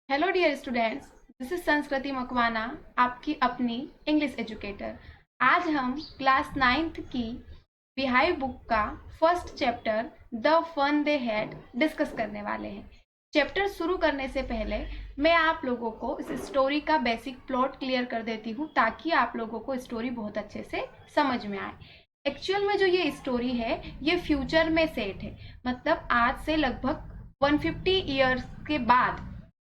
Hello dear students, this is Sanskriti Makwana, आपकी अपनी English educator. आज हम क्लास नाइन्थ की बिहाई बुक का first chapter the fun they had discuss करने वाले हैं। चैप्टर शुरू करने से पहले मैं आप लोगों को इस स्टोरी का बेसिक प्लॉट क्लियर कर देती हूँ ताकि आप लोगों को स्टोरी बहुत अच्छे से समझ में आए। एक्चुअल में जो ये स्टोरी है ये फ्यूचर में सेट है, मतलब आज से लगभग 150 ईयर्स के बाद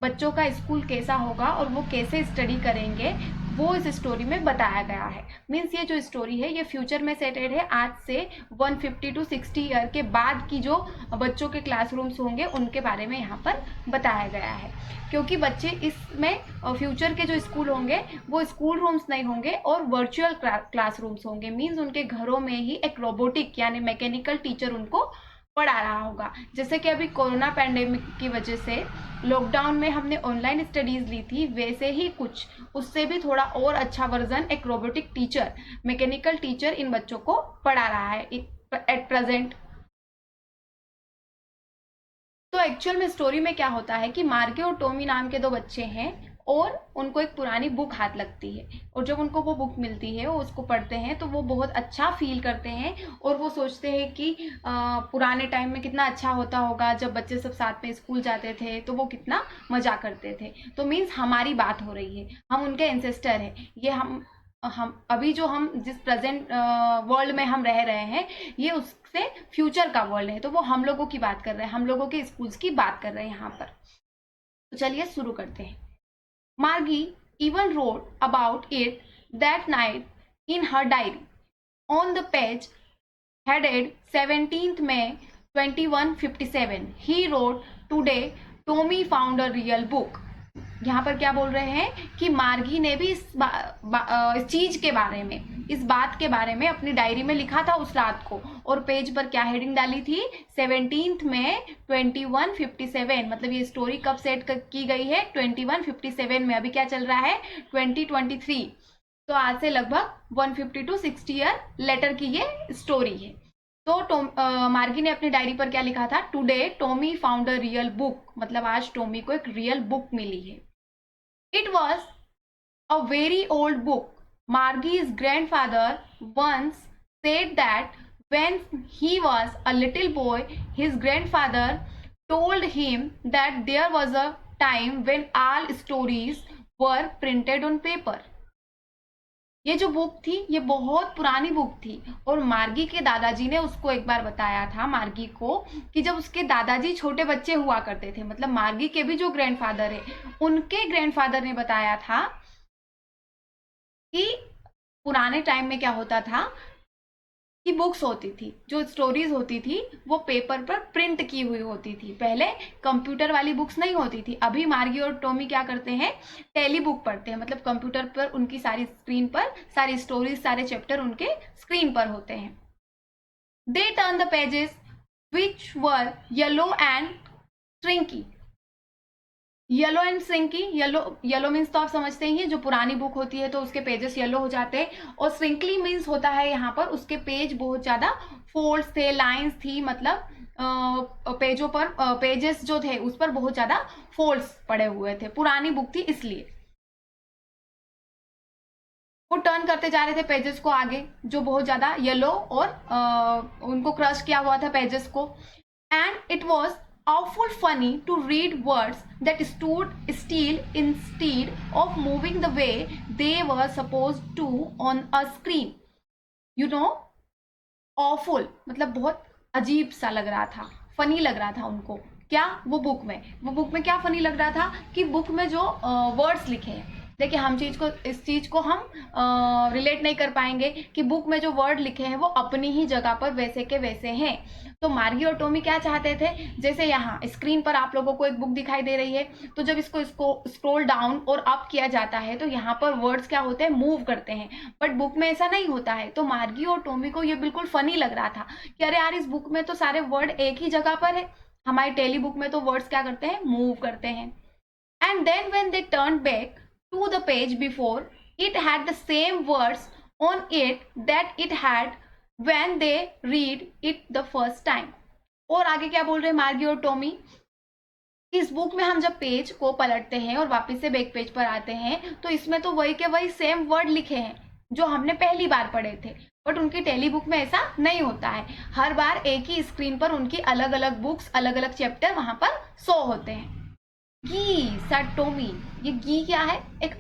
बच्चों का स्कूल कैसा होगा और वो कैसे स्टडी करेंगे वो इस स्टोरी में बताया गया है। मीन्स ये जो स्टोरी है ये फ्यूचर में सेटेड है, आज से 150 टू 60 ईयर के बाद की जो बच्चों के क्लासरूम्स होंगे उनके बारे में यहाँ पर बताया गया है। क्योंकि बच्चे इसमें फ्यूचर के जो स्कूल होंगे वो स्कूल रूम्स नहीं होंगे और वर्चुअल क्लासरूम्स होंगे। मीन्स उनके घरों में ही एक रोबोटिक यानी मैकेनिकल टीचर उनको पढ़ा रहा होगा। जैसे कि अभी कोरोना पैंडेमिक की वजह से लॉकडाउन में हमने ऑनलाइन स्टडीज ली थी, वैसे ही कुछ उससे भी थोड़ा और अच्छा वर्जन एक रोबोटिक टीचर, मैकेनिकल टीचर इन बच्चों को पढ़ा रहा है एट प्रेजेंट। तो एक्चुअल में स्टोरी में क्या होता है कि मार्गे और टॉमी नाम के दो बच्चे हैं और उनको एक पुरानी बुक हाथ लगती है और जब उनको वो बुक मिलती है वो उसको पढ़ते हैं तो वो बहुत अच्छा फील करते हैं और वो सोचते हैं कि पुराने टाइम में कितना अच्छा होता होगा जब बच्चे सब साथ में स्कूल जाते थे तो वो कितना मजा करते थे। तो मीन्स हमारी बात हो रही है, हम उनके एंसेस्टर हैं। ये हम अभी जो हम जिस प्रेजेंट वर्ल्ड में हम रह रहे हैं ये उससे फ्यूचर का वर्ल्ड है, तो वो हम लोगों की बात कर रहे हैं, हम लोगों के स्कूल्स की बात कर रहे हैं यहाँ पर। तो चलिए शुरू करते हैं। मार्गी even wrote about it that night in her diary. On the page headed 17th May 2157, he wrote, "Today Tommy found a real book." यहाँ पर क्या बोल रहे हैं कि मार्गी ने भी इस चीज के बारे में, इस बात के बारे में अपनी डायरी में लिखा था उस रात को। और पेज पर क्या हेडिंग डाली थी? 17th में 2157, मतलब ये स्टोरी कब सेट की गई है? 2157 में। अभी क्या चल रहा है? 2023। तो आज से लगभग 150 टू 60 ईयर लेटर की ये स्टोरी है। तो मार्गी ने अपनी डायरी पर क्या लिखा था? Today Tommy found a real book, मतलब आज टॉमी को एक रियल बुक मिली है। It was a very old book. Margie's grandfather once said that when he was a little boy, his grandfather told him that there was a time when all stories were printed on paper. ये जो book थी ये बहुत पुरानी book थी और मार्गी के दादाजी ने उसको एक बार बताया था मार्गी को कि जब उसके दादाजी छोटे बच्चे हुआ करते थे, मतलब मार्गी के भी जो ग्रैंडफादर है उनके ग्रैंडफादर ने बताया था कि पुराने टाइम में क्या होता था कि बुक्स होती थी, जो स्टोरीज होती थी वो पेपर पर प्रिंट की हुई होती थी। पहले कंप्यूटर वाली बुक्स नहीं होती थी। अभी मार्गी और टॉमी क्या करते हैं? टेली बुक पढ़ते हैं, मतलब कंप्यूटर पर उनकी सारी स्क्रीन पर सारी स्टोरीज, सारे चैप्टर उनके स्क्रीन पर होते हैं। They turn the pages which were yellow and crinkly. Yellow and crinkly, yellow yellow means तो आप समझते ही हैं, जो पुरानी बुक होती है तो उसके पेजेस येलो हो जाते हैं। और श्रिंकली मीन्स होता है यहाँ पर उसके पेज बहुत ज्यादा फोल्ड्स थे, लाइंस थी, मतलब पेजों पर पेजेस जो थे उस पर बहुत ज्यादा फोल्ड्स पड़े हुए थे, पुरानी बुक थी इसलिए। वो टर्न करते जा रहे थे पेजेस को आगे जो बहुत ज्यादा येलो और उनको क्रश किया हुआ था पेजेस को। And it was awful funny to read words that stood still instead of moving the way they were supposed to on a screen. You know, awful मतलब बहुत अजीब सा लग रहा था, फनी लग रहा था उनको। क्या? वो बुक में क्या फनी लग रहा था कि बुक में जो वर्ड्स लिखे हैं, देखिए हम इस चीज को हम रिलेट नहीं कर पाएंगे कि बुक में जो वर्ड लिखे हैं वो अपनी ही जगह पर वैसे के वैसे हैं। तो मार्गी और टॉमी क्या चाहते थे? जैसे यहाँ स्क्रीन पर आप लोगों को एक बुक दिखाई दे रही है, तो जब इसको स्क्रॉल डाउन और अप किया जाता है तो यहाँ पर वर्ड्स क्या होते हैं? मूव करते हैं। बट बुक में ऐसा नहीं होता है। तो मार्गी और टॉमी को ये बिल्कुल फनी लग रहा था कि अरे यार, इस बुक में तो सारे वर्ड एक ही जगह पर है, हमारी टेली बुक में तो वर्ड्स क्या करते हैं? मूव करते हैं। And then when they turn back to the page before, it had the same words on it that it had when they read it the first time. और आगे क्या बोल रहे हैं मार्गी और टॉमी? इस बुक में हम जब पेज को पलटते हैं और वापस से बैक पेज पर आते हैं तो इसमें तो वही के वही सेम वर्ड लिखे हैं जो हमने पहली बार पढ़े थे, बट उनकी टेली बुक में ऐसा नहीं होता है। हर बार एक ही स्क्रीन पर उनकी अलग अलग बुक्स, अलग अलग चैप्टर वहां पर शो होते हैं। गी सेड टॉमी। ये गी क्या है? एक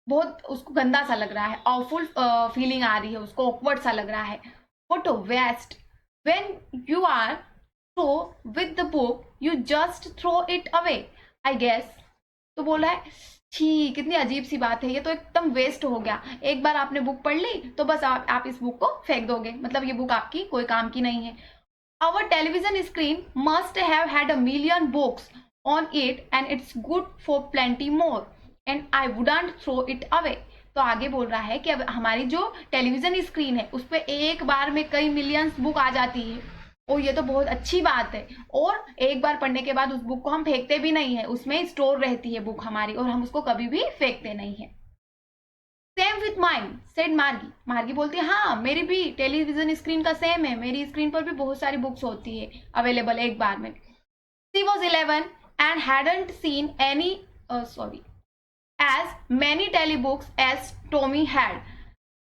बहुत उसको गंदा सा लग रहा है, ऑफुल फीलिंग आ रही है उसको, ऑकवर्ड सा लग रहा है। What a waste when you are through with the book you just throw it away I guess. तो बोला है, छी कितनी अजीब सी बात है, ये तो एकदम वेस्ट हो गया। एक बार आपने बुक पढ़ ली तो बस आप इस बुक को फेंक दोगे, मतलब ये बुक आपकी कोई काम की नहीं है। Our television screen must have had a million books on it and it's good for plenty more and I wouldn't throw it away। तो आगे बोल रहा है कि अब हमारी जो टेलीविजन स्क्रीन है उस पर एक बार में कई मिलियंस बुक आ जाती है और ये तो बहुत अच्छी बात है, और एक बार पढ़ने के बाद उस बुक को हम फेंकते भी नहीं है, उसमें स्टोर रहती है बुक हमारी और हम उसको कभी भी फेंकते नहीं है। सेम विथ माइन सेड मार्गी। मार्गी बोलती है, हाँ मेरी भी टेलीविजन स्क्रीन का सेम है, मेरी स्क्रीन पर भी बहुत सारी बुक्स होती है अवेलेबल एक बार में। She was 11 and hadn't seen any as many tele books as Tommy had.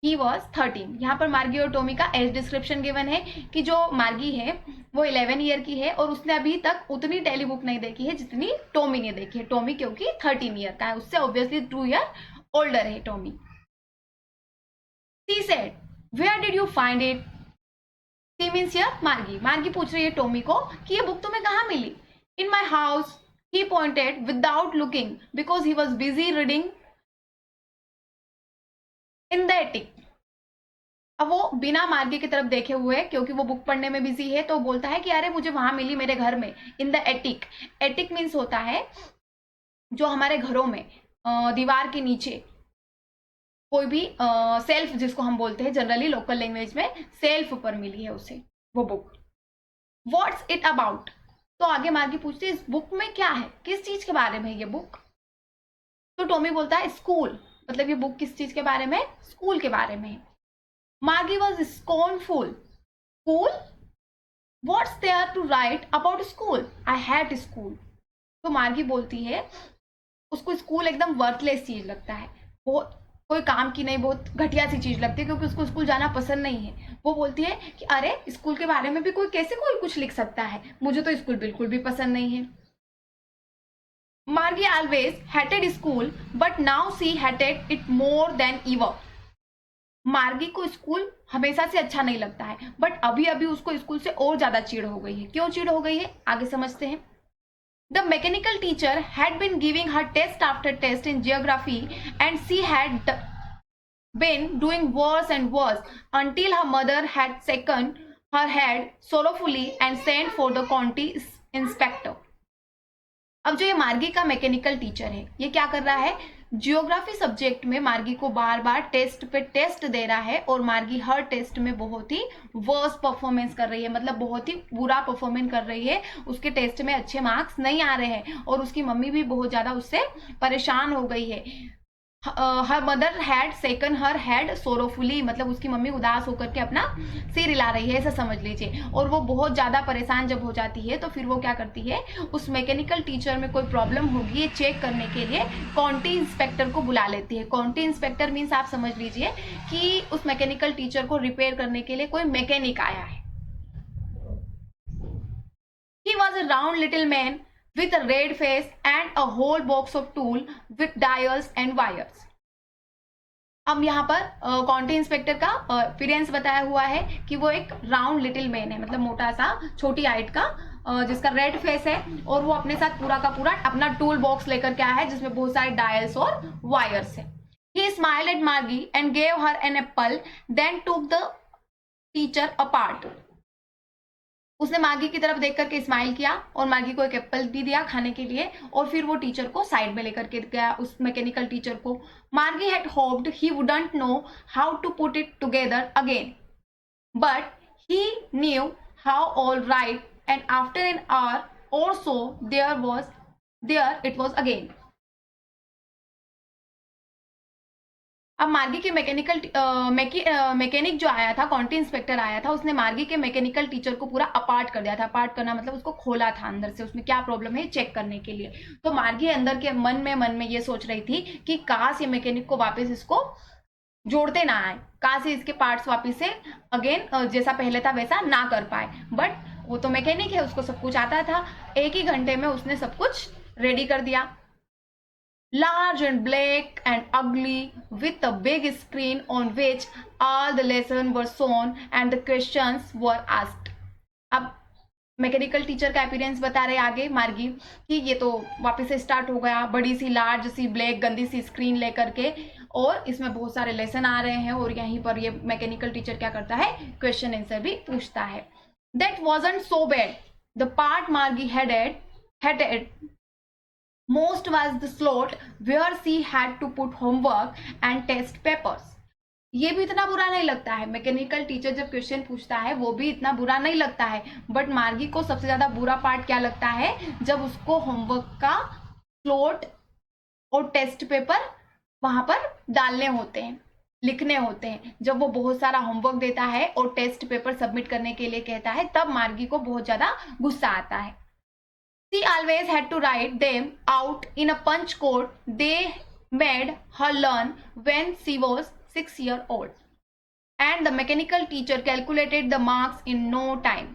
He was 13। यहाँ पर मार्गी और टॉमी का एज डिस्क्रिप्शन गिवन है कि जो मार्गी है वो 11 ईयर की है और उसने अभी तक उतनी टेली बुक नहीं देखी है जितनी टॉमी ने देखी है। टॉमी क्योंकि 13 ईयर का है, उससे ऑब्वियसली 2 ईयर ओल्डर है Tommy. She said, "Where did you find it?" She means here मार्गी। मार्गी पूछ रही है टॉमी को कि ये बुक तुम्हें कहाँ मिली? In my house, he pointed without looking because he was busy reading in the attic। अब वो बिना मार्गी की तरफ देखे हुए क्योंकि वो बुक पढ़ने में बिजी है तो बोलता है कि अरे मुझे वहां मिली मेरे घर में, in the attic. Attic means होता है जो हमारे घरों में दीवार के नीचे कोई भी सेल्फ जिसको हम बोलते हैं जनरली लोकल लैंग्वेज में, सेल्फ पर मिली है उसे वो बुक। What's it about? तो आगे मार्गी पूछती है इस बुक में क्या है, किस चीज के बारे में है ये बुक? तो टॉमी बोलता है स्कूल, मतलब ये बुक किस चीज के बारे में? स्कूल के बारे में। Margie was scornful. School? What's there to write about school? I hate school. तो मार्गी बोलती है उसको स्कूल एकदम वर्थलेस चीज लगता है, बहुत कोई काम की नहीं, बहुत घटिया सी चीज लगती है क्योंकि उसको स्कूल जाना पसंद नहीं है। वो बोलती है कि अरे स्कूल के बारे में भी कोई कुछ लिख सकता है, मुझे तो स्कूल बिल्कुल भी पसंद नहीं है। मार्गी always hated school but now see hated it more than ever. मार्गी को स्कूल हमेशा से अच्छा नहीं लगता है बट अभी अभी उसको स्कूल से और ज्यादा चिढ़ हो गई है। क्यों चिढ़ हो गई है आगे समझते हैं। The mechanical teacher had been giving her test after test in geography and she had been doing worse and worse until her mother had shaken her head sorrowfully and sent for the county inspector। अब जो ये मार्गी का mechanical teacher है ये क्या कर रहा है, जियोग्राफी सब्जेक्ट में मार्गी को बार बार टेस्ट पे टेस्ट दे रहा है और मार्गी हर टेस्ट में बहुत ही वर्स परफॉर्मेंस कर रही है, मतलब बहुत ही बुरा परफॉर्मेंस कर रही है, उसके टेस्ट में अच्छे मार्क्स नहीं आ रहे हैं और उसकी मम्मी भी बहुत ज्यादा उससे परेशान हो गई है। Her mother had shaken her head sorrowfully, मतलब उसकी मम्मी उदास होकर के अपना सिर हिला रही है, ऐसा समझ लीजिए। और वो बहुत ज्यादा परेशान जब हो जाती है तो फिर वो क्या करती है, उस मैकेनिकल टीचर में कोई प्रॉब्लम होगी ये चेक करने के लिए काउंटी इंस्पेक्टर को बुला लेती है। काउंटी इंस्पेक्टर मीन्स आप समझ लीजिए कि उस मैकेनिकल टीचर को रिपेयर करने के लिए कोई मैकेनिक आया है। He was a round little man with a red face and a whole box of tool with dials and wires। अब यहाँ पर काउंटी इंस्पेक्टर का अपीयरेंस बताया हुआ है कि वो एक राउंड लिटिल मैन है, मतलब मोटा सा छोटी हाइट का, जिसका रेड फेस है और वो अपने साथ पूरा का पूरा अपना टूल बॉक्स लेकर के आया है जिसमें बहुत सारे डायल्स और वायर्स है। He smiled at Margie and gave her an apple, then took the teacher apart। उसने मार्गी की तरफ देख करके स्माइल किया और मार्गी को एक एप्पल भी दिया खाने के लिए और फिर वो टीचर को साइड में लेकर के गया, उस मैकेनिकल टीचर को। Margie had hoped he wouldn't know how to put it together again but he knew how all right and after an hour or so there it was again. अब Margie के mechanic जो आया था, quantity inspector आया था, उसने मार्गी के मैकेनिकल टीचर को पूरा अपार्ट कर दिया था। अपार्ट करना मतलब उसको खोला था अंदर से, उसमें क्या प्रॉब्लम है चेक करने के लिए। तो मार्गी अंदर के मन में ये सोच रही थी कि काश ये मैकेनिक को वापस इसको जोड़ते ना आए, काश इसके पार्ट्स वापस से अगेन जैसा पहले था वैसा ना कर पाए। बट वो तो मैकेनिक है, उसको सब कुछ आता था। एक ही घंटे में उसने सब कुछ रेडी कर दिया। Large and black and ugly, with a big screen on which all the lessons were shown and the questions were asked. अब मैकेनिकल टीचर का अपीयरेंस बता रहे आगे मार्गी कि ये तो वापस से स्टार्ट हो गया, बड़ी सी लार्ज सी ब्लैक गंदी सी स्क्रीन लेकर के, और इसमें बहुत सारे लेसन आ रहे हैं, और यहीं पर ये मैकेनिकल टीचर क्या करता है, क्वेश्चन आंसर भी पूछता है। That wasn't so bad. The part Margie hated most was the slot where she had to put homework and test papers. ये भी इतना बुरा नहीं लगता है, मैकेनिकल टीचर जब क्वेश्चन पूछता है वो भी इतना बुरा नहीं लगता है। बट मार्गी को सबसे ज्यादा बुरा पार्ट क्या लगता है, जब उसको होमवर्क का स्लॉट और टेस्ट पेपर वहां पर डालने होते हैं, लिखने होते हैं। जब वो बहुत सारा होमवर्क देता है और टेस्ट पेपर सबमिट करने के लिए कहता है, तब मार्गी को बहुत ज्यादा गुस्सा आता है। She always had to write them out in a punch code they made her learn when she was 6 years old. And the mechanical teacher calculated the marks in no time.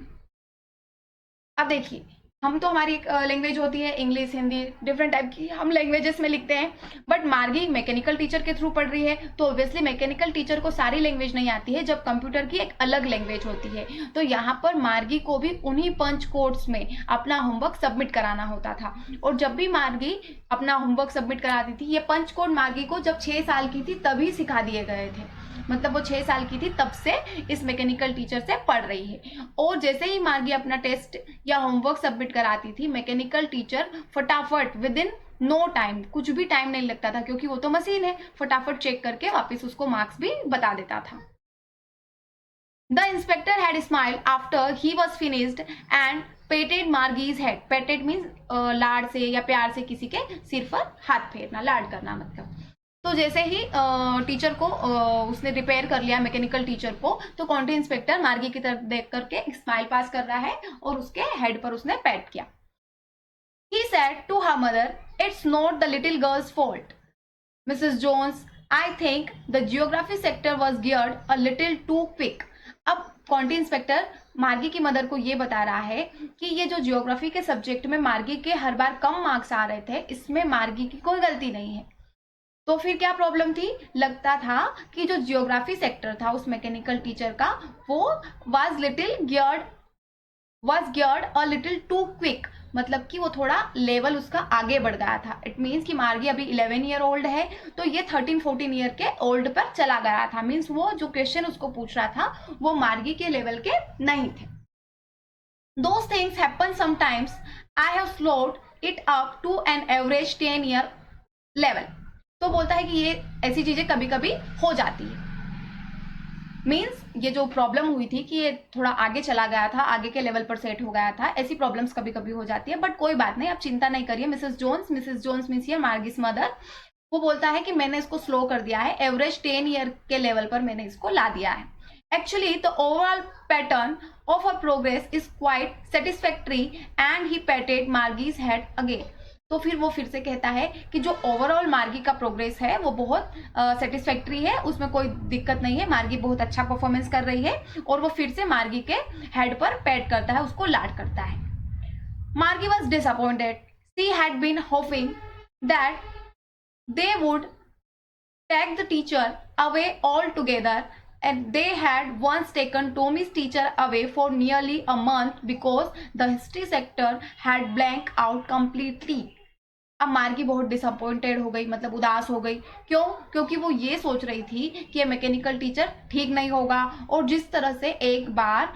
अब देखिए, हम तो हमारी लैंग्वेज होती है English, Hindi, different type की हम languages में लिखते हैं। बट मार्गी मैकेनिकल टीचर के थ्रू पढ़ रही है, तो ऑब्वियसली मैकेनिकल टीचर को सारी लैंग्वेज नहीं आती है, जब कंप्यूटर की एक अलग लैंग्वेज होती है। तो यहाँ पर मार्गी को भी उन्हीं पंच कोड्स में अपना होमवर्क सबमिट कराना होता था। और जब भी मार्गी अपना होमवर्क सबमिट कराती थी, ये पंच कोड मार्गी को जब 6 साल की थी तभी सिखा दिए गए थे। मतलब वो 6 साल की थी तब से इस मैकेनिकल टीचर से पढ़ रही है। और जैसे ही मार्गी अपना टेस्ट या होमवर्क सबमिट कराती थी, मैकेनिकल टीचर फटाफट विद इन नो टाइम, कुछ भी टाइम नहीं लगता था क्योंकि वो तो मशीन है, फटाफट चेक करके वापस उसको मार्क्स भी बता देता था। The inspector had smiled after he was finished and patted Margie's head. Patted means लाड से या प्यार से किसी के सिर पर हाथ फेरना, लाड करना मतलब। तो जैसे ही टीचर को उसने रिपेयर कर लिया मैकेनिकल टीचर को, तो क्वांटिटी इंस्पेक्टर मार्गी की तरफ देख करके एक स्माइल पास कर रहा है और उसके हेड पर उसने पैट किया। He said to her mother, "It's not the little girl's fault, Mrs. Jones. I think the geography sector was geared a little too quick." अब क्वांटिटी इंस्पेक्टर मार्गी की मदर को ये बता रहा है कि ये जो जियोग्राफी के सब्जेक्ट में मार्गी के हर बार कम मार्क्स आ रहे थे, इसमें मार्गी की कोई गलती नहीं है। तो फिर क्या प्रॉब्लम थी, लगता था कि जो जियोग्राफी सेक्टर था उस मैकेनिकल टीचर का, वो was geared a little too quick, मतलब कि वो थोड़ा लेवल उसका आगे बढ़ गया था। इट मीन्स कि मार्गी अभी 11 ईयर ओल्ड है, तो ये 13-14 ईयर के ओल्ड पर चला गया था। मीन्स वो जो क्वेश्चन उसको पूछ रहा था वो मार्गी के लेवल के नहीं थे। Those things happen sometimes. I have slowed it up to an average 10 year level. तो बोलता है कि ये ऐसी चीजें कभी कभी हो जाती है। मीन्स ये जो प्रॉब्लम हुई थी कि ये थोड़ा आगे चला गया था, आगे के लेवल पर सेट हो गया था, ऐसी प्रॉब्लम्स कभी कभी हो जाती है। बट कोई बात नहीं, आप चिंता नहीं करिए। Mrs Jones means here Margie's mother, वो बोलता है कि मैंने इसको स्लो कर दिया है, एवरेज 10 ईयर के लेवल पर मैंने इसको ला दिया है। Actually the overall pattern of a progress is quite satisfactory and he patted Margie's head again. तो फिर वो फिर से कहता है कि जो ओवरऑल मार्गी का प्रोग्रेस है वो बहुत सेटिस्फैक्ट्री है, उसमें कोई दिक्कत नहीं है, मार्गी बहुत अच्छा परफॉर्मेंस कर रही है। और वो फिर से मार्गी के हेड पर पैट करता है, उसको लाड करता है। Margie was disappointed, she had been hoping that they would take the teacher away altogether, and they had once taken Tommy's teacher away for nearly a month because the history sector had blanked out completely. अब मार्गी बहुत disappointed हो गई, मतलब उदास हो गई। क्यों? क्योंकि वो ये सोच रही थी कि ये मैकेनिकल टीचर ठीक नहीं होगा, और जिस तरह से एक बार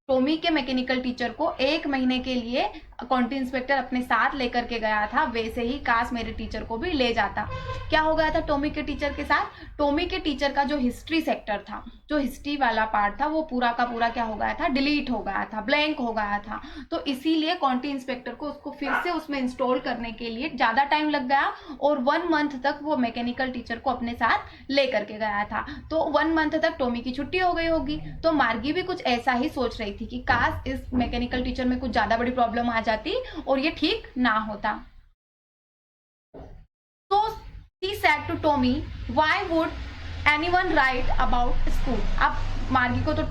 टॉमी के मैकेनिकल टीचर को 1 महीने के लिए क्वांटी इंस्पेक्टर अपने साथ लेकर के गया था, वैसे ही काश मेरे टीचर को भी ले जाता। क्या हो गया था टॉमी के टीचर के साथ? टॉमी के टीचर का जो हिस्ट्री सेक्टर था, जो हिस्ट्री वाला पार्ट था, वो पूरा का पूरा क्या हो गया था? डिलीट हो गया था, ब्लैंक हो गया था। तो इसीलिए क्वांटी इंस्पेक्टर को उसको फिर से उसमें इंस्टॉल करने के लिए ज़्यादा टाइम लग गया और 1 मंथ तक वो मैकेनिकल टीचर को अपने साथ ले करके गया था। तो 1 मंथ तक टॉमी की छुट्टी हो गई होगी। तो मार्गी भी कुछ ऐसा ही सोच रही थी कि काश इस मैकेनिकल टीचर में कुछ ज़्यादा बड़ी प्रॉब्लम आ जाती और ये ठीक ना होता। तो she said to Tommy, why would anyone write about school? अब मार्गी को तो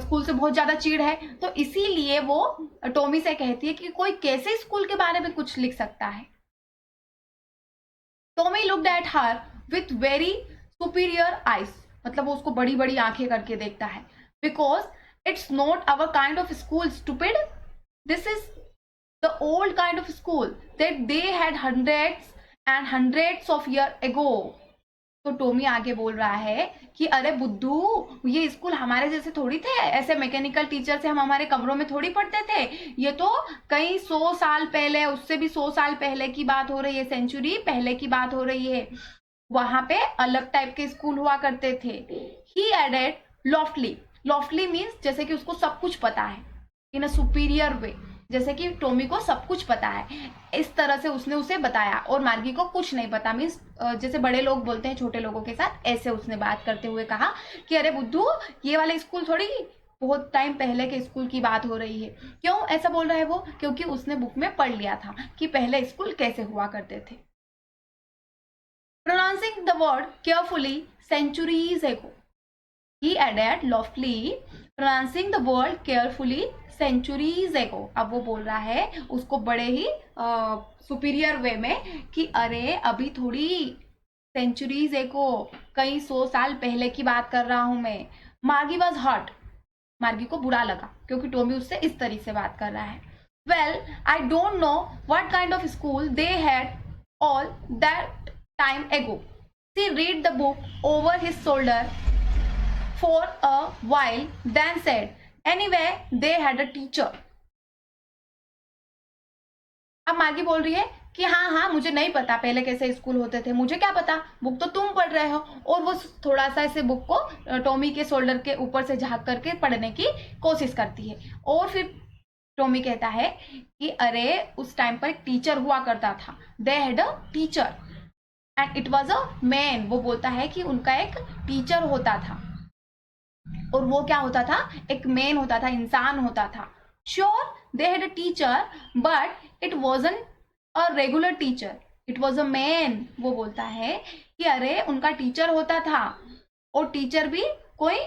स्कूल से बहुत ज्यादा चिढ़ है, तो इसीलिए वो टॉमी से कहती है कि कोई कैसे स्कूल के बारे में कुछ लिख सकता है। Tommy looked at her with very superior eyes, मतलब वो उसको बड़ी बड़ी आंखें करके देखता है। Because it's not our kind of school stupid, this is the old kind of school that they had hundreds and hundreds of year ago. तो टॉमी आगे बोल रहा है कि अरे बुद्धू, ये स्कूल हमारे जैसे थोड़ी थे, ऐसे मैकेनिकल टीचर से हम हमारे कमरों में थोड़ी पढ़ते थे। ये तो कई 100 साल पहले, उससे भी 100 साल पहले की बात हो रही है, सेंचुरी पहले की बात हो रही है। वहां पे अलग टाइप के स्कूल हुआ करते थे। ही एडेड लॉफ्टली, लॉफ्टली मीन्स जैसे कि उसको सब कुछ पता है, इन अ सुपीरियर वे, जैसे कि टॉमी को सब कुछ पता है, इस तरह से उसने उसे बताया। और मार्गी को कुछ नहीं पता, मीन्स जैसे बड़े लोग बोलते हैं छोटे लोगों के साथ, ऐसे उसने बात करते हुए कहा कि अरे बुद्धू, ये वाले स्कूल थोड़ी बहुत टाइम पहले के स्कूल की बात हो रही है। क्यों ऐसा बोल रहा है वो? क्योंकि उसने बुक में पढ़ लिया था कि पहले स्कूल कैसे हुआ करते थे। Pronouncing the word carefully centuries ago, he added loftily, pronouncing the word carefully centuries ago। अब वो बोल रहा है उसको बड़े ही सुपीरियर वे में कि अरे अभी थोड़ी सेंचुरीज एको, कई 100 साल पहले की बात कर रहा हूं मैं। मार्गी वॉज हर्ट, मार्गी को बुरा लगा क्योंकि टॉमी उससे इस तरीके से बात कर रहा है। Well I don't know what kind of school they had all that time एगो। He read the book over his shoulder for a while, then said, anyway, they had a teacher। अब मार्गी बोल रही है कि हाँ मुझे नहीं पता पहले कैसे स्कूल होते थे, मुझे क्या पता, बुक तो तुम पढ़ रहे हो। और वो थोड़ा सा ऐसे बुक को टॉमी के शोल्डर के ऊपर से झांक करके पढ़ने की कोशिश करती है। और फिर टॉमी कहता है कि अरे उस टाइम पर एक टीचर हुआ करता था, they had a teacher and it was a man. वो बोलता है कि उनका एक टीचर होता था, और वो क्या होता था? एक मैन होता था, इंसान होता था। Sure they had a teacher but it wasn't a regular teacher, it was a man. वो बोलता है कि अरे उनका टीचर होता था, और टीचर भी कोई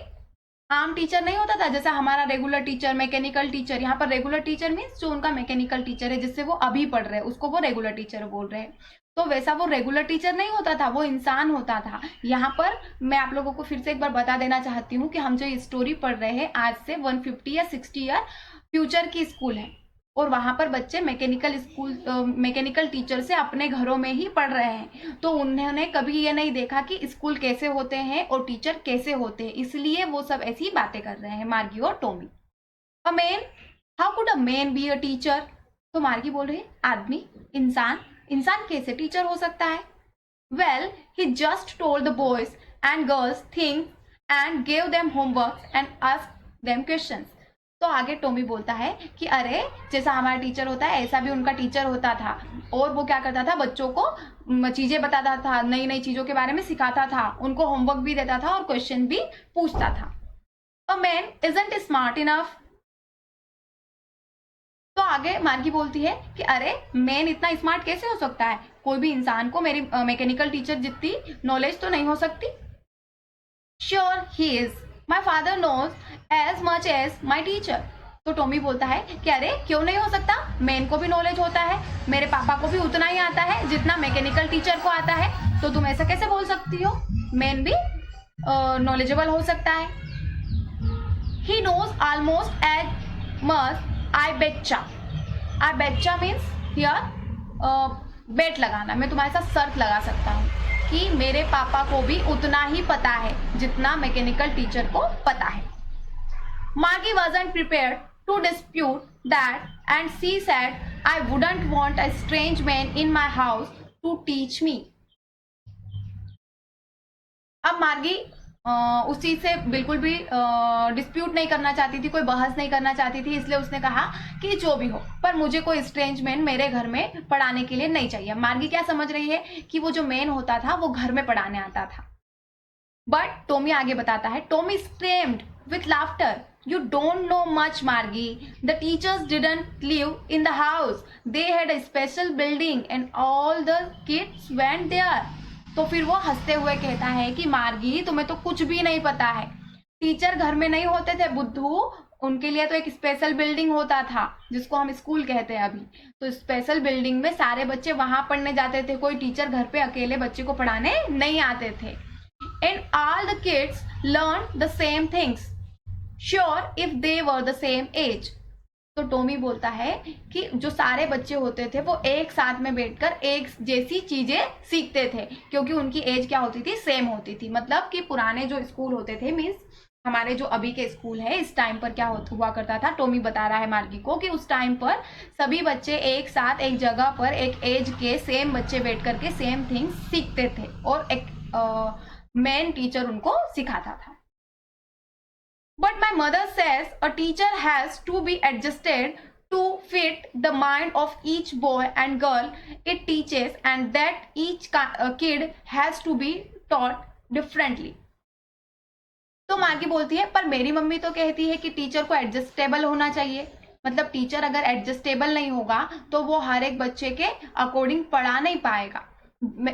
आम टीचर नहीं होता था जैसा हमारा रेगुलर टीचर, मैकेनिकल टीचर। यहाँ पर रेगुलर टीचर मीन्स जो उनका मैकेनिकल टीचर है, जिससे वो अभी पढ़ रहे हैं, उसको वो रेगुलर टीचर बोल रहे हैं। तो वैसा वो रेगुलर टीचर नहीं होता था, वो इंसान होता था। यहाँ पर मैं आप लोगों को फिर से एक बार बता देना चाहती हूँ कि हम जो स्टोरी पढ़ रहे हैं आज से 150 या 60 ईयर फ्यूचर की स्कूल है, और वहां पर बच्चे मैकेनिकल टीचर से अपने घरों में ही पढ़ रहे हैं। तो उन्होंने कभी ये नहीं देखा कि स्कूल कैसे होते हैं और टीचर कैसे होते हैं, इसलिए वो सब ऐसी बातें कर रहे हैं मार्गी और Tommy. A man, how could a man be a teacher? तो मार्गी बोल रही है आदमी, इंसान, इंसान कैसे टीचर हो सकता है? Well he just told the boys and girls things and gave them homework and asked them questions. तो आगे टॉमी बोलता है कि अरे जैसा हमारा टीचर होता है ऐसा भी उनका टीचर होता था, और वो क्या करता था? बच्चों को चीजें बताता था, नई नई चीजों के बारे में सिखाता था, उनको होमवर्क भी देता था और क्वेश्चन भी पूछता था। A man isn't smart enough. तो आगे मार्गी बोलती है कि अरे मैन इतना स्मार्ट कैसे हो सकता है? कोई भी इंसान को मेरी मैकेनिकल टीचर जितनी नॉलेज तो नहीं हो सकती। Sure he is, my father knows as much as my teacher. तो टॉमी बोलता है कि अरे क्यों नहीं हो सकता, मैन को भी नॉलेज होता है, मेरे पापा को भी उतना ही आता है जितना मैकेनिकल टीचर को आता है। तो तुम ऐसा कैसे बोल सकती हो? मैन भी नॉलेजेबल हो सकता है। He knows almost as much I betcha. I betcha means here bet लगाना, मैं तुम्हारे साथ शर्त लगा सकता हूँ कि मेरे पापा को भी उतना ही पता है जितना मैकेनिकल टीचर को पता है। मार्गी wasn't prepared to dispute that, and she said, I wouldn't want a strange man in my house to teach me. अब मार्गी उस चीज से बिल्कुल भी डिस्प्यूट नहीं करना चाहती थी, कोई बहस नहीं करना चाहती थी, इसलिए उसने कहा कि जो भी हो, पर मुझे कोई स्ट्रेंज मैन मेरे घर में पढ़ाने के लिए नहीं चाहिए। मार्गी क्या समझ रही है कि वो जो मैन होता था वो घर में पढ़ाने आता था। बट टॉमी आगे बताता है, Tommy screamed with laughter, you don't know much, Margie. The teachers didn't live in the house. They had a special building and all the kids went there. तो फिर वो हंसते हुए कहता है कि मार्गी, तुम्हें तो कुछ भी नहीं पता है, टीचर घर में नहीं होते थे बुद्धू, उनके लिए तो एक स्पेशल बिल्डिंग होता था जिसको हम स्कूल कहते हैं अभी। तो स्पेशल बिल्डिंग में सारे बच्चे वहां पढ़ने जाते थे, कोई टीचर घर पे अकेले बच्चे को पढ़ाने नहीं आते थे। And all the kids learned the same things, sure if they were the same age. तो टॉमी बोलता है कि जो सारे बच्चे होते थे वो एक साथ में बैठकर एक जैसी चीजें सीखते थे, क्योंकि उनकी एज क्या होती थी, सेम होती थी। मतलब कि पुराने जो स्कूल होते थे, मीन्स हमारे जो अभी के स्कूल है, इस टाइम पर क्या हुआ करता था, टॉमी बता रहा है मार्गी को कि उस टाइम पर सभी बच्चे एक साथ एक जगह पर एक एज के सेम बच्चे बैठ करके सेम थिंग्स सीखते थे और एक मेन टीचर उनको सिखाता था। But my mother says a teacher has to be adjusted to fit the mind of each boy and girl it teaches, and that each kid has to be taught differently. तो Margie बोलती है, पर मेरी mummy तो कहती है कि teacher को एडजस्टेबल होना चाहिए। मतलब टीचर अगर एडजस्टेबल नहीं होगा तो वो हर एक बच्चे के अकॉर्डिंग पढ़ा नहीं पाएगा।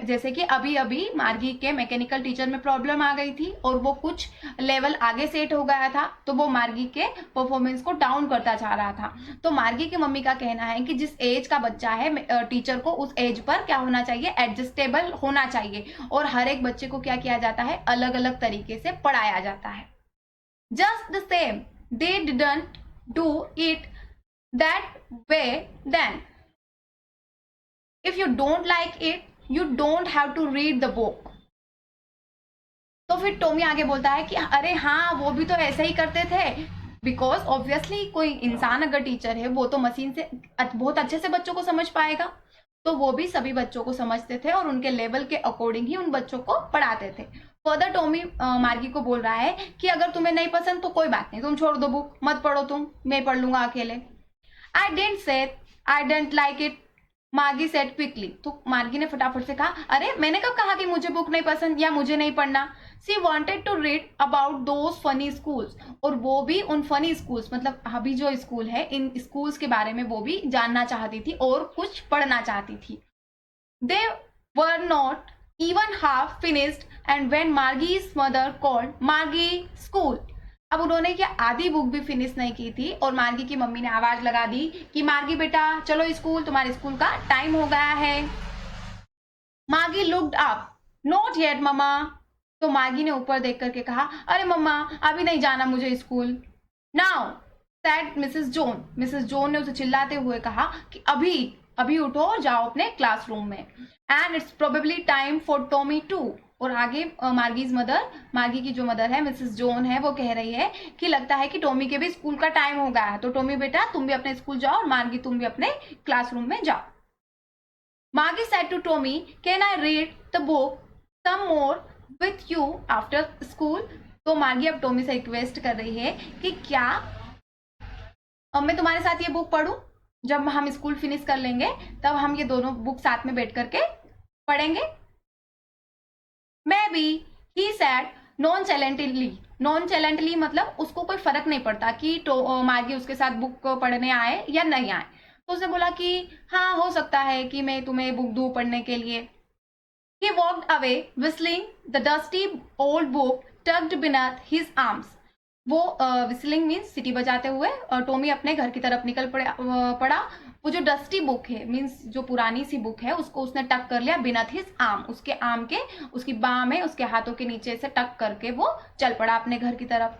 जैसे कि अभी अभी मार्गी के मैकेनिकल टीचर में प्रॉब्लम आ गई थी और वो कुछ लेवल आगे सेट हो गया था, तो वो मार्गी के परफॉर्मेंस को डाउन करता जा रहा था। तो मार्गी की मम्मी का कहना है कि जिस एज का बच्चा है, टीचर को उस एज पर क्या होना चाहिए, एडजस्टेबल होना चाहिए, और हर एक बच्चे को क्या किया जाता है, अलग अलग तरीके से पढ़ाया जाता है। Just the same they didn't do it that way then, if you don't like it you don't have to read the book. तो फिर टॉमी आगे बोलता है कि अरे हाँ, वो भी तो ऐसे ही करते थे, बिकॉज ऑब्वियसली कोई इंसान अगर टीचर है वो तो मशीन से बहुत अच्छे से बच्चों को समझ पाएगा, तो वो भी सभी बच्चों को समझते थे और उनके लेवल के अकॉर्डिंग ही उन बच्चों को पढ़ाते थे। फर्दर टॉमी मार्गी को बोल रहा है कि अगर तुम्हें नहीं पसंद तो कोई बात नहीं, तुम छोड़ दो बुक, मत पढ़ो, तुम, मैं पढ़ लूंगा अकेले। आई didn't say I didn't like it, मार्गी सेड क्विकली। तो मार्गी ने फटाफट से कहा, अरे मैंने कब कहा कि मुझे बुक नहीं पसंद या मुझे नहीं पढ़ना। She wanted to read about those funny schools, और वो भी उन फनी स्कूल्स, मतलब अभी जो स्कूल है इन स्कूल्स के बारे में वो भी जानना चाहती थी और कुछ पढ़ना चाहती थी। They were not even half finished and when Margie's mother called Margie school. अब उन्होंने क्या आधी बुक भी फिनिश नहीं की थी और मार्गी की मम्मी ने आवाज लगा दी कि मार्गी बेटा चलो स्कूल, तुम्हारे स्कूल का टाइम हो गया है। मार्गी लुक्ड अप, नॉट येट मम्मा। तो मार्गी ने ऊपर देख करके कहा, अरे मम्मा अभी नहीं जाना मुझे school. Now sad Mrs zone. Mrs zone ने उसे चिल्लाते हुए कहा कि अभी अभी उठो और जाओ अपने क्लासरूम में। And it's probably time for Tommy too. और आगे मार्गीज मदर, मार्गी की जो मदर है मिसेस जोन है, वो कह रही है कि लगता है कि टॉमी के भी स्कूल का टाइम हो गया है, तो टॉमी बेटा तुम भी अपने स्कूल जाओ और मार्गी तुम भी अपने क्लासरूम में जाओ। Margie said to Tommy, can I read the book some more with you after school. तो मार्गी अब टॉमी से रिक्वेस्ट कर रही है कि क्या मैं तुम्हारे साथ ये बुक पढ़ूं, जब हम स्कूल फिनिश कर लेंगे तब हम ये दोनों बुक साथ में बैठ करके पढ़ेंगे। Maybe, he said nonchalantly. Nonchalantly मतलब उसको कोई फर्क नहीं पड़ता कि मार्गी उसके साथ बुक पढ़ने आए या नहीं आए। तो उसने बोला कि हाँ हो सकता है कि मैं तुम्हें बुक दूँ पढ़ने के लिए। He walked away whistling the dusty old book tucked beneath his arms. वो whistling मीन्स सीटी बजाते हुए टॉमी अपने घर की तरफ निकल पड़ा। वो जो डस्टी बुक है मीन्स जो पुरानी सी बुक है उसको उसने टक कर लिया बिनथ हिज आर्म, उसके आर्म के, उसकी बाह में, उसके हाथों के नीचे से टक करके वो चल पड़ा अपने घर की तरफ।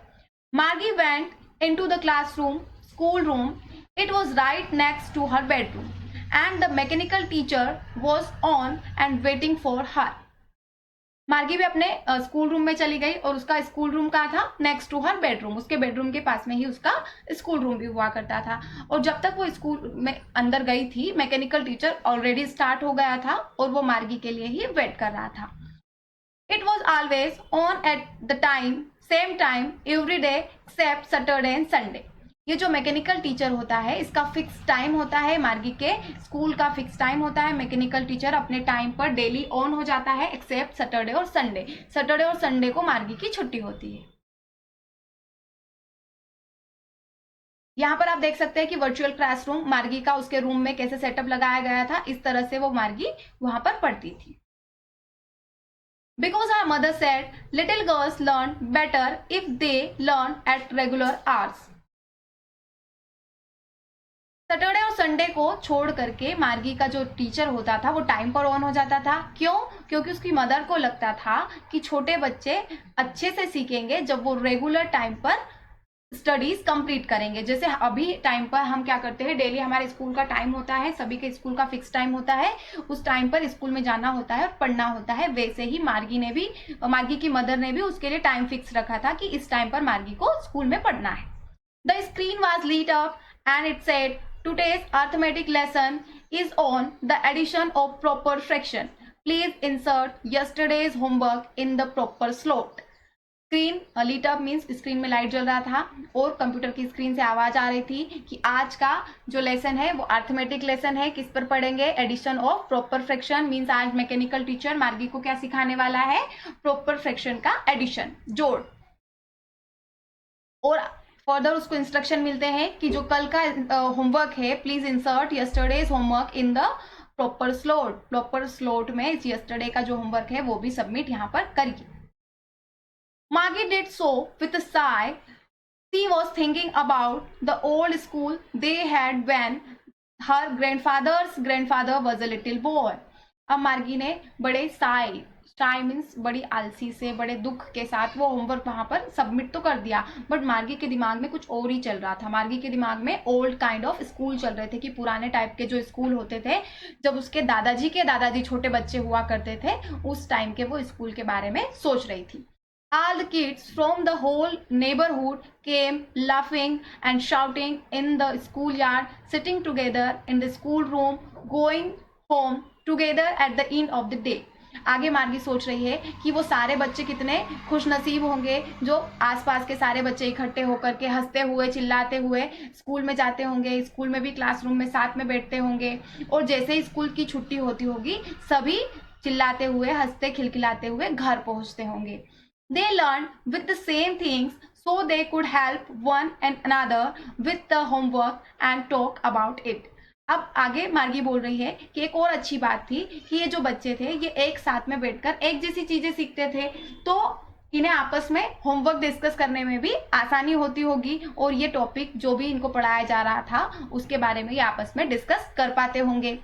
Margie went into the classroom, schoolroom. It was right next to her bedroom and the mechanical teacher was on and waiting for her. Margie भी अपने स्कूल रूम में चली गई और उसका स्कूल रूम कहाँ था, नेक्स्ट टू हर बेडरूम, उसके बेडरूम के पास में ही उसका स्कूल रूम भी हुआ करता था। और जब तक वो स्कूल में अंदर गई थी, मैकेनिकल टीचर ऑलरेडी स्टार्ट हो गया था और वो मार्गी के लिए ही वेट कर रहा था। It was always on at the time, same time every day except Saturday and Sunday. ये जो मैकेनिकल टीचर होता है, इसका फिक्स टाइम होता है, मार्गी के स्कूल का फिक्स टाइम होता है। मैकेनिकल टीचर अपने टाइम पर डेली ऑन हो जाता है एक्सेप्ट सैटरडे और संडे। सैटरडे और संडे को मार्गी की छुट्टी होती है। यहाँ पर आप देख सकते हैं कि वर्चुअल क्लासरूम मार्गी का उसके रूम में कैसे सेटअप लगाया गया था। इस तरह से वो मार्गी वहां पर पढ़ती थी। Because her mother said little girls learn better if they learn at regular hours. Saturday और संडे को छोड़ करके मार्गी का जो टीचर होता था वो टाइम पर ऑन हो जाता था। क्यों? क्योंकि उसकी मदर को लगता था कि छोटे बच्चे अच्छे से सीखेंगे जब वो रेगुलर टाइम पर स्टडीज कंप्लीट करेंगे। जैसे अभी टाइम पर हम क्या करते हैं, डेली हमारे स्कूल का टाइम होता है, सभी के स्कूल का फिक्स टाइम होता है, उस टाइम पर स्कूल में जाना होता है और पढ़ना होता है। वैसे ही मार्गी की मदर ने भी उसके लिए टाइम फिक्स रखा था कि इस टाइम पर मार्गी को स्कूल में पढ़ना है। The screen was lit up and it said today's arithmetic lesson is on the addition of proper fraction. Please insert yesterday's homework in the proper slot. Screen lit up means screen में light जल रहा था और computer की screen से आवाज आ रही थी कि आज का जो लेसन है वो अर्थमेटिक लेसन है। किस पर पढ़ेंगे? Addition of proper fraction. Means आज मैकेनिकल टीचर मार्गी को क्या सिखाने वाला है? प्रॉपर फ्रैक्शन का एडिशन, जोड़। और फर्दर उसको इंस्ट्रक्शन मिलते हैं कि जो कल का होमवर्क है, please insert yesterday's homework in the proper slot. Proper slot में यस्टरडे का जो होमवर्क है वो भी सबमिट यहाँ पर करिए। Margie did so with a sigh. She was thinking about the old school they had when her grandfather's grandfather was a little boy. अब मार्गी ने बड़े साई मीन्स बड़ी आलसी से, बड़े दुख के साथ वो होमवर्क वहां पर सबमिट तो कर दिया, बट मार्गी के दिमाग में कुछ और ही चल रहा था। मार्गी के दिमाग में ओल्ड काइंड ऑफ स्कूल चल रहे थे कि पुराने टाइप के जो स्कूल होते थे, जब उसके दादाजी के दादाजी छोटे बच्चे हुआ करते थे, उस टाइम के वो स्कूल के बारे में सोच रही थी। All the kids from the whole neighborhood came laughing and shouting in the schoolyard, sitting together in the schoolroom, going home together at the end of the day. आगे मार्गी सोच रही है कि वो सारे बच्चे कितने खुशनसीब होंगे जो आसपास के सारे बच्चे इकट्ठे होकर के हंसते हुए चिल्लाते हुए स्कूल में जाते होंगे, स्कूल में भी क्लासरूम में साथ में बैठते होंगे, और जैसे ही स्कूल की छुट्टी होती होगी सभी चिल्लाते हुए, हंसते खिलखिलाते हुए घर पहुंचते होंगे। They learned with the same things so they could help one and another with the homework and talk about it. अब आगे मार्गी बोल रही है कि एक और अच्छी बात थी कि ये जो बच्चे थे ये एक साथ में बैठकर एक जैसी चीजें सीखते थे, तो इन्हें आपस में होमवर्क डिस्कस करने में भी आसानी होती होगी और ये टॉपिक जो भी इनको पढ़ाया जा रहा था उसके बारे में ये आपस में डिस्कस कर पाते होंगे।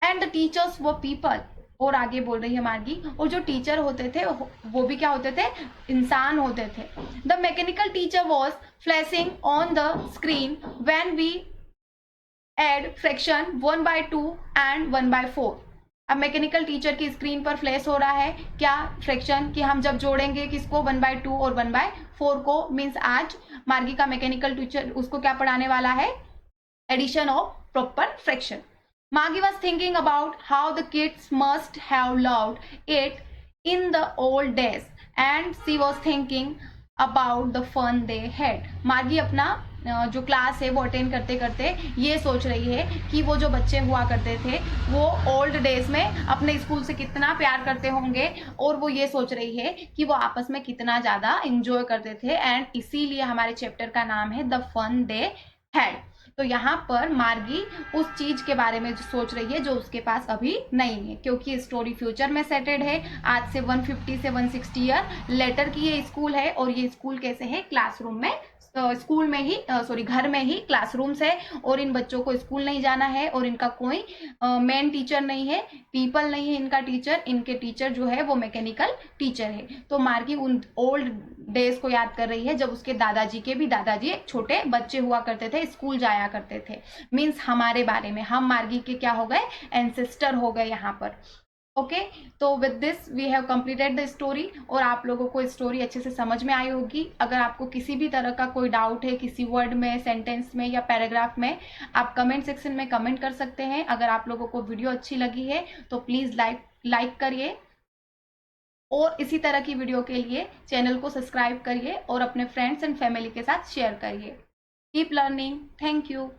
And the teachers were people, और आगे बोल रही है मार्गी, और जो टीचर होते थे वो भी क्या होते थे? इंसान होते थे। The mechanical teacher was flashing on the screen when we add fraction 1/2 and 1/4। अब मैकेनिकल टीचर की स्क्रीन पर फ्लैश हो रहा है क्या? फ्रैक्शन कि हम जब जोड़ेंगे किसको? 1/2 और 1/4 को। मीन्स आज मार्गी का मैकेनिकल टीचर उसको क्या पढ़ाने वाला है? Addition of proper fraction. Margie was thinking about how the kids must have loved it in the old days, and she was thinking about the fun they had. मार्गी अपना जो क्लास है वो अटेंड करते करते ये सोच रही है कि वो जो बच्चे हुआ करते थे वो ओल्ड डेज में अपने स्कूल से कितना प्यार करते होंगे, और वो ये सोच रही है कि वो आपस में कितना ज़्यादा इंजॉय करते थे। एंड इसीलिए हमारे चैप्टर का नाम है द फन दे हैड। तो यहाँ पर मार्गी उस चीज के बारे में सोच रही है जो उसके पास अभी नहीं है, क्योंकि स्टोरी फ्यूचर में सेटेड है। आज से 150 से 160 ईयर लेटर की ये स्कूल है, और ये स्कूल कैसे है? क्लासरूम में, स्कूल में ही घर में ही क्लासरूम्स है, और इन बच्चों को स्कूल नहीं जाना है, और इनका कोई मेन टीचर नहीं है, पीपल नहीं है इनका टीचर। इनके टीचर जो है वो मैकेनिकल टीचर है। तो मार्गी उन ओल्ड डेज को याद कर रही है जब उसके दादाजी के भी दादाजी एक छोटे बच्चे हुआ करते थे, स्कूल जाया करते थे। मीन्स हमारे बारे में, हम मार्गी के क्या हो गए? एंसेस्टर हो गए यहाँ पर। ओके, तो with this we have completed the story, और आप लोगों को स्टोरी अच्छे से समझ में आई होगी। अगर आपको किसी भी तरह का कोई डाउट है किसी वर्ड में, सेंटेंस में या पैराग्राफ में, आप कमेंट सेक्शन में कमेंट कर सकते हैं। अगर आप लोगों को वीडियो अच्छी लगी है तो प्लीज़ लाइक करिए, और इसी तरह की वीडियो के लिए चैनल को सब्सक्राइब करिए और अपने फ्रेंड्स एंड फैमिली के साथ शेयर करिए। Keep learning. Thank you.